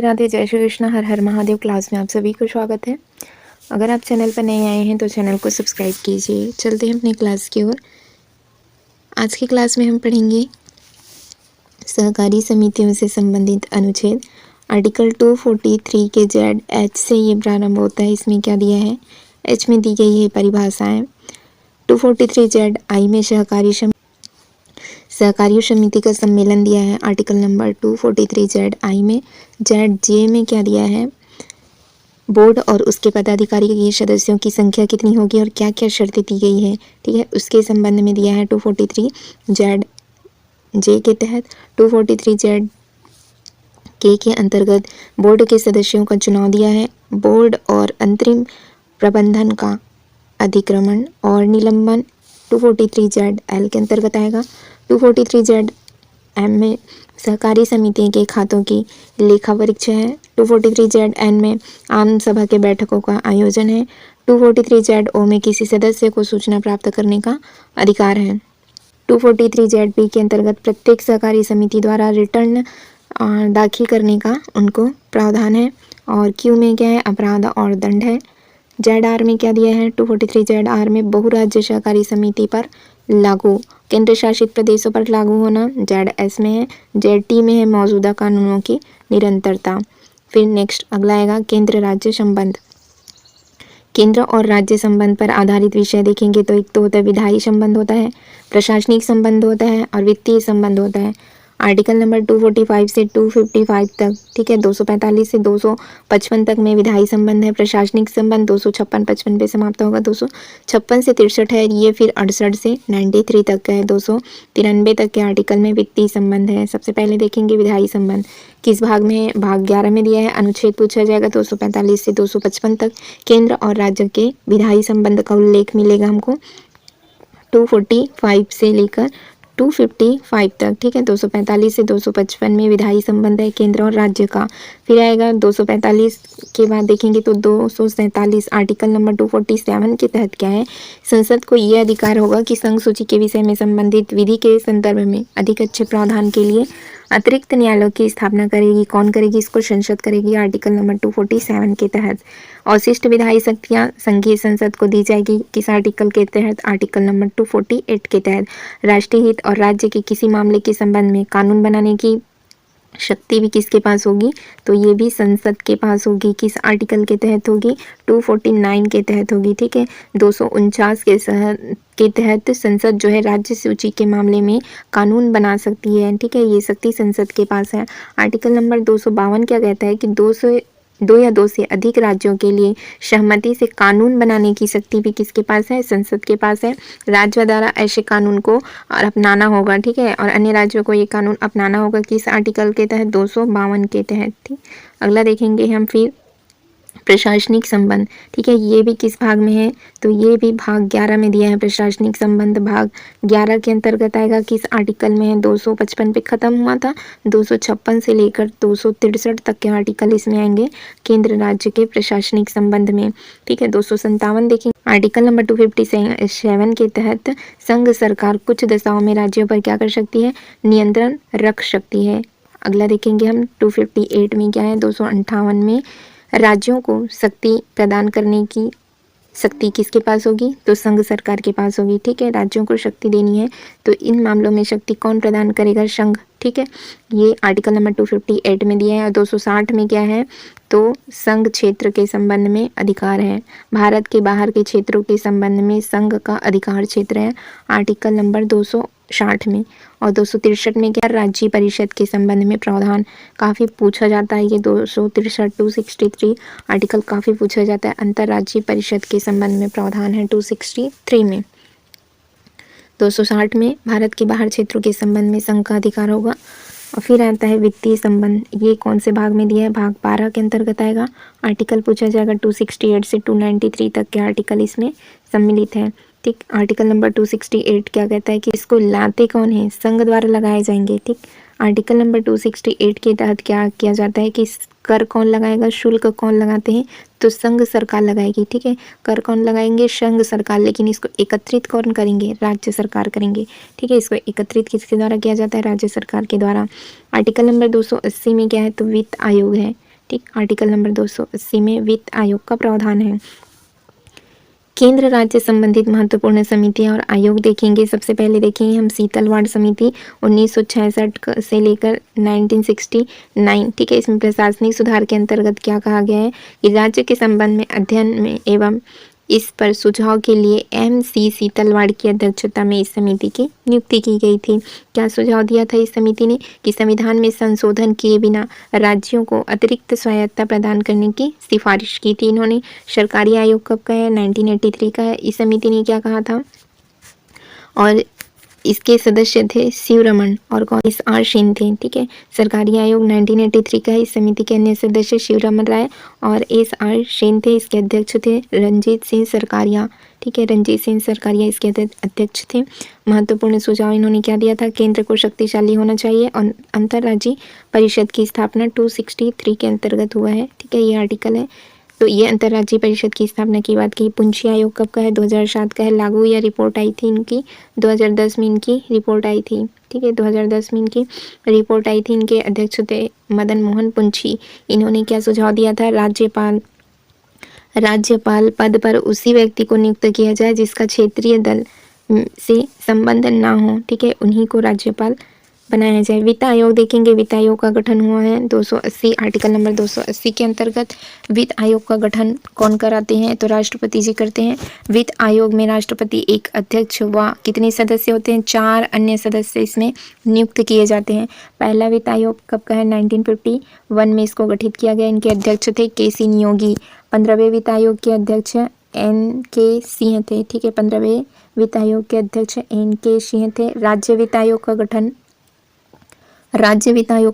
राधे, जय श्री कृष्ण, हर हर महादेव। क्लास में आप सभी को स्वागत है। अगर आप चैनल पर नए आए हैं तो चैनल को सब्सक्राइब कीजिए। चलते हैं अपनी क्लास की ओर। आज की क्लास में हम पढ़ेंगे सहकारी समितियों से संबंधित अनुच्छेद। आर्टिकल 243 के जेड एच से ये प्रारंभ होता है। इसमें क्या दिया है? एच में दी गई है परिभाषाएं। 243 जेड आई में सहकारी समिति का सम्मेलन दिया है। आर्टिकल नंबर 243 जेड आई में। जेड जे में क्या दिया है? बोर्ड और उसके पदाधिकारी के सदस्यों की संख्या कितनी होगी और क्या क्या शर्तें दी गई है, ठीक है, उसके संबंध में दिया है 243 जेड जे के तहत। 243 जेड के अंतर्गत बोर्ड के सदस्यों का चुनाव दिया है। बोर्ड और अंतरिम प्रबंधन का अधिक्रमण और निलंबन 243 जेड एल के अंतर्गत आएगा। 243 जेड एम में सहकारी समिति के खातों की लेखा परीक्षा है। 243 जेड एन में आम सभा के बैठकों का आयोजन है। 243 जेड ओ में किसी सदस्य को सूचना प्राप्त करने का अधिकार है। 243 जेड पी के अंतर्गत प्रत्येक सहकारी समिति द्वारा रिटर्न दाखिल करने का उनको प्रावधान है। और क्यू में क्या है? अपराध और दंड है। जेड आर में क्या दिया है? 243 जेड आर में बहुराज्य सहकारी समिति पर लागू, केंद्र शासित प्रदेशों पर लागू होना। जेड एस में है। जेड टी में है मौजूदा कानूनों की निरंतरता। फिर नेक्स्ट अगला आएगा केंद्र राज्य संबंध। केंद्र और राज्य संबंध पर आधारित विषय देखेंगे तो एक तो होता है विधायी संबंध होता है, प्रशासनिक संबंध होता है और वित्तीय संबंध होता है। आर्टिकल नंबर 245 से 255 तक, ठीक है, 245 से 255 तक में विधायी संबंध है। प्रशासनिक संबंध 256-55 पे समाप्त होगा। 256 से 63 है ये। फिर 68 से 93 तक का है। 293 तक के आर्टिकल में वित्तीय संबंध है। सबसे पहले देखेंगे विधायी संबंध किस भाग में है? भाग 11 में दिया है। अनुच्छेद पूछा जाएगा 245 से 255 तक। केंद्र और राज्य के विधायी संबंध का उल्लेख मिलेगा हमको 245 से लेकर 255 तक, ठीक है। 245 से 255 में विधायी संबंध है केंद्र और राज्य का। फिर आएगा 245 के बाद देखेंगे तो 247 आर्टिकल नंबर 247 के तहत क्या है? संसद को यह अधिकार होगा कि संघ सूची के विषय में संबंधित विधि के संदर्भ में अधिक अच्छे प्रावधान के लिए अतिरिक्त न्यायालयों की स्थापना करेगी। कौन करेगी? इसको संसद करेगी। आर्टिकल नंबर 247 के तहत अवशिष्ट विधायी शक्तियां संघीय संसद को दी जाएगी। किस आर्टिकल के तहत? आर्टिकल नंबर 248 के तहत। राष्ट्रीय हित और राज्य के किसी मामले के संबंध में कानून बनाने की शक्ति भी किसके पास होगी? तो ये भी संसद के पास होगी। किस आर्टिकल के तहत होगी? 249 के तहत होगी, ठीक है। 249 के तहत संसद जो है राज्य सूची के मामले में कानून बना सकती है, ठीक है। ये शक्ति संसद के पास है। आर्टिकल नंबर 252 क्या कहता है कि दो या दो से अधिक राज्यों के लिए सहमति से कानून बनाने की शक्ति भी किसके पास है? संसद के पास है। राज्य द्वारा ऐसे कानून को और अपनाना होगा, ठीक है, और अन्य राज्यों को ये कानून अपनाना होगा। किस आर्टिकल के तहत? 252 के तहत, ठीक। अगला देखेंगे हम फिर प्रशासनिक संबंध, ठीक है। ये भी किस भाग में है? तो ये भी भाग 11 में दिया है। प्रशासनिक संबंध भाग 11 के अंतर्गत आएगा। किस आर्टिकल में है? 255 पे खत्म हुआ था। 256 से लेकर 263 तक के आर्टिकल इसमें आएंगे केंद्र राज्य के प्रशासनिक संबंध में, ठीक है। 257 देखेंगे। आर्टिकल नंबर 257 के तहत संघ सरकार कुछ दशाओं में राज्यों पर क्या कर सकती है? नियंत्रण रख सकती है। अगला देखेंगे हम 258 में क्या है? 258 में राज्यों को शक्ति प्रदान करने की शक्ति किसके पास होगी? तो संघ सरकार के पास होगी, ठीक है। राज्यों को शक्ति देनी है तो इन मामलों में शक्ति कौन प्रदान करेगा? संघ, ठीक है। ये आर्टिकल नंबर 258 में दिया है। और 260 में क्या है? तो संघ क्षेत्र के संबंध में अधिकार है। भारत के बाहर के क्षेत्रों के संबंध में संघ का अधिकार क्षेत्र है, आर्टिकल नंबर 260 में। और 263 में क्या? राज्य परिषद के संबंध में प्रावधान काफ़ी पूछा जाता है। ये 263 263 आर्टिकल काफ़ी पूछा जाता है। अंतर्राज्यीय परिषद के संबंध में प्रावधान है 263 में। 260 में भारत के बाहर क्षेत्रों के संबंध में संघ का अधिकार होगा। और फिर आता है वित्तीय संबंध। ये कौन से भाग में दिया है? भाग 12 के अंतर्गत आएगा। आर्टिकल पूछा जाएगा 268 से 293 तक के आर्टिकल इसमें सम्मिलित है, ठीक। आर्टिकल नंबर 268 क्या कहता है कि इसको लाते कौन है? संघ द्वारा लगाए जाएंगे, ठीक। आर्टिकल नंबर 268 के तहत क्या किया जाता है कि कर कौन लगाएगा? शुल्क कौन लगाते हैं? तो संघ सरकार लगाएगी, ठीक है। कर कौन लगाएंगे? संघ सरकार। लेकिन इसको एकत्रित कौन करेंगे? राज्य सरकार करेंगे, ठीक है। इसको एकत्रित किसके द्वारा किया जाता है? राज्य सरकार के द्वारा। आर्टिकल नंबर 280 में क्या है? तो वित्त आयोग है, ठीक, आर्टिकल नंबर 280 में वित्त आयोग का प्रावधान है। केंद्र राज्य संबंधित महत्वपूर्ण समितियां और आयोग देखेंगे। सबसे पहले देखेंगे हम शीतल वार्ड समिति 1966 से लेकर 1969। ठीक है, इसमें प्रशासनिक सुधार के अंतर्गत क्या कहा गया है कि राज्य के संबंध में अध्ययन में एवं इस पर सुझाव के लिए MC शीतलवाड़ की अध्यक्षता में इस समिति की नियुक्ति की गई थी। क्या सुझाव दिया था इस समिति ने कि संविधान में संशोधन किए बिना राज्यों को अतिरिक्त स्वायत्तता प्रदान करने की सिफारिश की थी इन्होंने। सरकारी आयोग कब का है? 1983 का है। इस समिति ने क्या कहा था? और इसके सदस्य थे शिवरमन और कौन? SR सेन थे। ठीक है, सरकारी आयोग 1983 का है। इस समिति के अन्य सदस्य शिवरमन राय और SR सेन थे। इसके अध्यक्ष थे रंजीत सिंह सरकारिया। ठीक है, रंजीत सिंह सरकारिया इसके अध्यक्ष थे। महत्वपूर्ण सुझाव इन्होंने क्या दिया था? केंद्र को शक्तिशाली होना चाहिए और अंतर्राज्यीय परिषद की स्थापना 263 के अंतर्गत हुआ है। ठीक है, ये आर्टिकल है। तो ये अंतर्राज्यीय परिषद की स्थापना की बात की। पुंछी आयोग कब का है? 2007 का है। लागू या रिपोर्ट आई थी इनकी 2010 में इनकी रिपोर्ट आई थी। ठीक है, 2010 में इनकी रिपोर्ट आई थी। इनके अध्यक्ष थे मदन मोहन पुंछी। इन्होंने क्या सुझाव दिया था? राज्यपाल पद पर उसी व्यक्ति को नियुक्त किया जाए जिसका क्षेत्रीय दल से संबंध ना हो। ठीक है, उन्हीं को राज्यपाल बनाया जाए। वित्त आयोग देखेंगे। वित्त आयोग का गठन हुआ है 280 आर्टिकल नंबर 280 के अंतर्गत। वित्त आयोग का गठन कौन कराते हैं? तो राष्ट्रपति जी करते हैं। वित्त आयोग में राष्ट्रपति एक अध्यक्ष व कितने सदस्य होते हैं? 4 अन्य सदस्य इसमें नियुक्त किए जाते हैं। पहला वित्त आयोग कब का है? 1951 में इसको गठित किया गया। इनके अध्यक्ष थे KC नियोगी। 15वें वित्त आयोग के अध्यक्ष NK सिंह थे। ठीक है, 15वें वित्त आयोग के अध्यक्ष NK सिंह थे। राज्य वित्त आयोग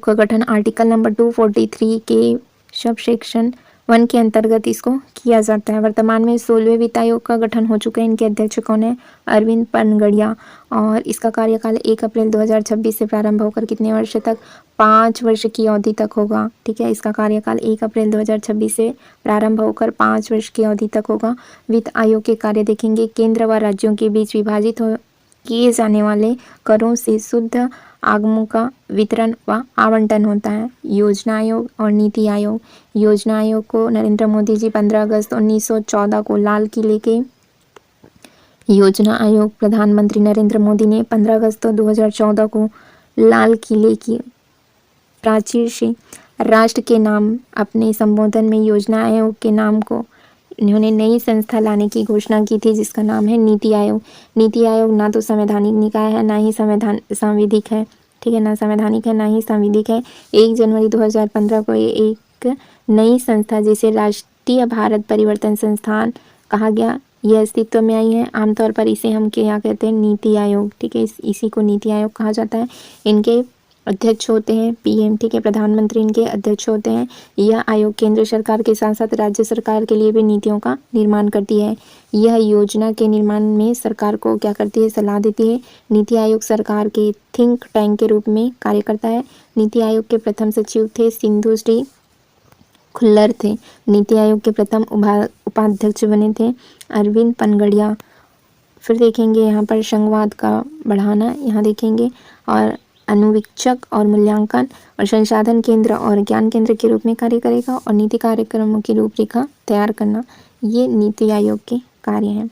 का गठन आर्टिकल नंबर 243 के सब सेक्शन 1 के अंतर्गत इसको किया जाता है। वर्तमान में 16वें वित्त आयोग का गठन हो चुका है। इनके अध्यक्ष कौन है? अरविंद पनगड़िया। और इसका कार्यकाल 1 अप्रैल 2026 से प्रारंभ होकर कितने वर्ष तक? 5 वर्ष की अवधि तक होगा। ठीक है, इसका कार्यकाल 1 अप्रैल 2026 से प्रारंभ होकर 5 वर्ष की अवधि तक होगा। वित्त आयोग के कार्य देखेंगे। केंद्र व राज्यों के बीच विभाजित किए जाने वाले करों से शुद्ध आगमों का वितरण व आवंटन होता है। योजना आयोग और नीति आयोग। योजना आयोग को नरेंद्र मोदी जी 15 अगस्त 1914 को लाल किले के योजना आयोग प्रधानमंत्री नरेंद्र मोदी ने 15 अगस्त 2014 को लाल किले की प्राचीर से राष्ट्र के नाम अपने संबोधन में योजना आयोग के नाम को इन्होंने नई संस्था लाने की घोषणा की थी जिसका नाम है नीति आयोग। नीति आयोग ना तो संवैधानिक निकाय है ना ही संविधिक है। ठीक है, ना संवैधानिक है ना ही संविधिक है। 1 जनवरी 2015 को ये एक नई संस्था जिसे राष्ट्रीय भारत परिवर्तन संस्थान कहा गया, यह अस्तित्व में आई है। आमतौर पर इसे हम क्या कहते हैं? नीति आयोग। ठीक है, इसी को नीति आयोग कहा जाता है। इनके अध्यक्ष होते हैं PM। ठीक है, प्रधानमंत्री इनके अध्यक्ष होते हैं। यह आयोग केंद्र सरकार के साथ साथ राज्य सरकार के लिए भी नीतियों का निर्माण करती है। यह योजना के निर्माण में सरकार को क्या करती है? सलाह देती है। नीति आयोग सरकार के थिंक टैंक के रूप में कार्य करता है। नीति आयोग के प्रथम सचिव थे सिंधु श्री खुल्लर थे। नीति आयोग के प्रथम उपाध्यक्ष बने थे अरविंद पनगड़िया। फिर देखेंगे यहाँ पर संघवाद का बढ़ाना, यहाँ देखेंगे, और अनुवीक्षक और मूल्यांकन और संसाधन केंद्र और ज्ञान केंद्र के रूप में कार्य करेगा और नीति कार्यक्रमों की रूपरेखा तैयार करना, ये नीति आयोग के कार्य हैं।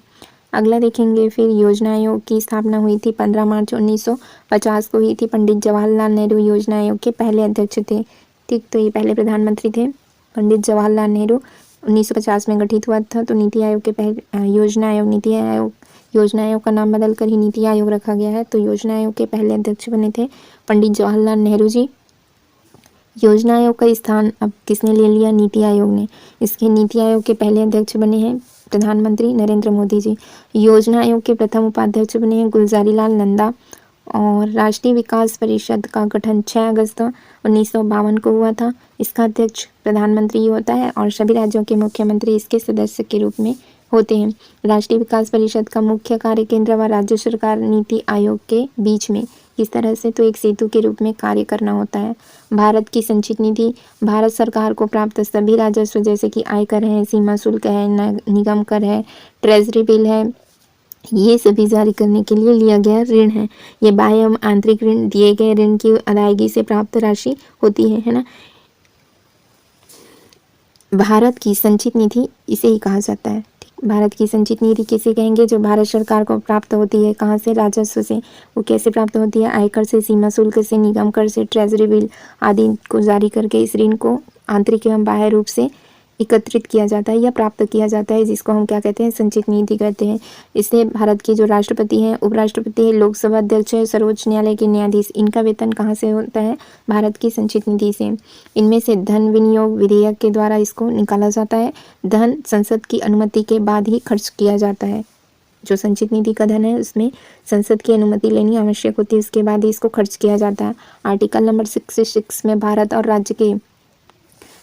अगला देखेंगे फिर योजना आयोग की स्थापना हुई थी 15 मार्च 1950 को हुई थी। पंडित जवाहरलाल नेहरू योजना आयोग के पहले अध्यक्ष थे। ठीक, तो ये पहले प्रधानमंत्री थे पंडित जवाहरलाल नेहरू। 1950 में गठित हुआ था। तो नीति आयोग के पहले योजना आयोग का नाम बदलकर ही नीति आयोग रखा गया है। तो योजना आयोग के पहले अध्यक्ष बने थे पंडित जवाहरलाल नेहरू जी। योजना आयोग का स्थान अब किसने ले लिया? नीति आयोग ने। इसके नीति आयोग के पहले अध्यक्ष बने हैं प्रधानमंत्री नरेंद्र मोदी जी। योजना आयोग के प्रथम उपाध्यक्ष बने हैं गुलजारी लाल नंदा। और राष्ट्रीय विकास परिषद का गठन 6 अगस्त 1952 को हुआ था। इसका अध्यक्ष प्रधानमंत्री होता है और सभी राज्यों के मुख्यमंत्री इसके सदस्य के रूप में होते हैं। राष्ट्रीय विकास परिषद का मुख्य कार्य केंद्र व राज्य सरकार नीति आयोग के बीच में इस तरह से तो एक सेतु के रूप में कार्य करना होता है। भारत की संचित निधि भारत सरकार को प्राप्त सभी राजस्व जैसे कि आयकर है, सीमा शुल्क है, निगम कर है, ट्रेजरी बिल है, ये सभी जारी करने के लिए लिया गया ऋण है। ये बाह्य एवं आंतरिक ऋण दिए गए ऋण की अदायगी से प्राप्त राशि होती है ना। भारत की संचित निधि इसे ही कहा जाता है। ठीक, भारत की संचित निधि किसे कहेंगे? जो भारत सरकार को प्राप्त होती है, कहाँ से? राजस्व से। वो कैसे प्राप्त होती है? आयकर से, सीमा शुल्क से, निगम कर से, ट्रेजरी बिल आदि को जारी करके इस ऋण को आंतरिक एवं बाह्य रूप से एकत्रित किया जाता है या प्राप्त किया जाता है, जिसको हम क्या कहते हैं? संचित निधि कहते हैं। इससे भारत के जो राष्ट्रपति हैं, उपराष्ट्रपति है, लोकसभा अध्यक्ष है, सर्वोच्च न्यायालय के न्यायाधीश, इनका वेतन कहाँ से होता है? भारत की संचित निधि से। इनमें से धन विनियोग विधेयक के द्वारा इसको निकाला जाता है। धन संसद की अनुमति के बाद ही खर्च किया जाता है। जो संचित निधि का धन है उसमें संसद की अनुमति लेनी आवश्यक होती है, उसके बाद ही इसको खर्च किया जाता है। आर्टिकल नंबर 66 में भारत और राज्य के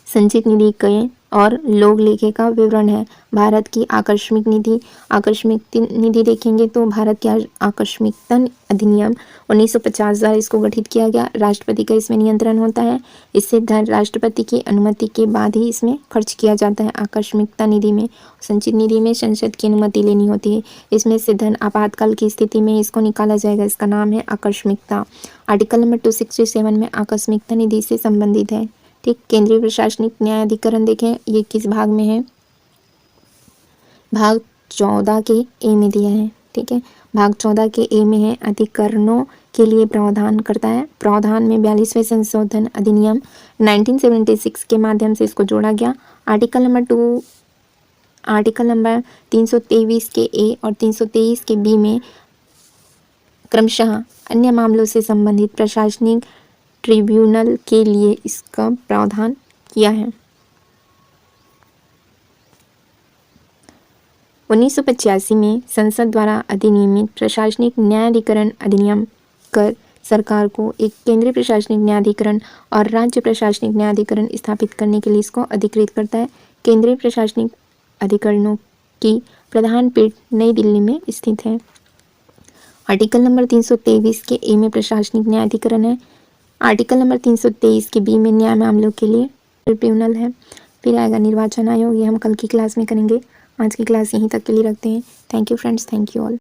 संचित निधि के और लोक लेखे का विवरण है। भारत की आकस्मिक निधि देखेंगे तो भारत के आकस्मिकता अधिनियम 1950 द्वारा इसको गठित किया गया। राष्ट्रपति का इसमें नियंत्रण होता है। इससे धन राष्ट्रपति की अनुमति के बाद ही इसमें खर्च किया जाता है। आकस्मिकता निधि में, संचित निधि में संसद की अनुमति लेनी होती है। इसमें से धन आपातकाल की स्थिति में इसको निकाला जाएगा। इसका नाम है आकस्मिकता। आर्टिकल नंबर 267 में आकस्मिकता निधि से संबंधित है। ठीक, केंद्रीय प्रशासनिक न्यायाधिकरण देखें, ये किस भाग में है? भाग 14 के ए में दिया है। ठीक है, भाग 14 के ए में है। अधिकरणों के लिए प्रावधान करता है। प्रावधान में 42वें संशोधन अधिनियम 1976 के माध्यम से इसको जोड़ा गया। आर्टिकल नंबर 323 के ए और 323 के बी में क्रमशः अन्य मामलों से संबंधित प्रशासनिक ट्रिब्यूनल के लिए इसका प्रावधान किया है। 1985 में संसद द्वारा अधिनियमित प्रशासनिक न्यायाधिकरण अधिनियम कर सरकार को एक केंद्रीय प्रशासनिक न्यायाधिकरण और राज्य प्रशासनिक न्यायाधिकरण स्थापित करने के लिए इसको अधिकृत करता है। केंद्रीय प्रशासनिक अधिकरणों की प्रधान पीठ नई दिल्ली में स्थित है। आर्टिकल नंबर 323 के ए में प्रशासनिक न्यायाधिकरण है। आर्टिकल नंबर 323 के बी में न्याय मामलों के लिए ट्रिब्यूनल है। फिर आएगा निर्वाचन आयोग, ये हम कल की क्लास में करेंगे। आज की क्लास यहीं तक के लिए रखते हैं। Thank you friends, thank you all.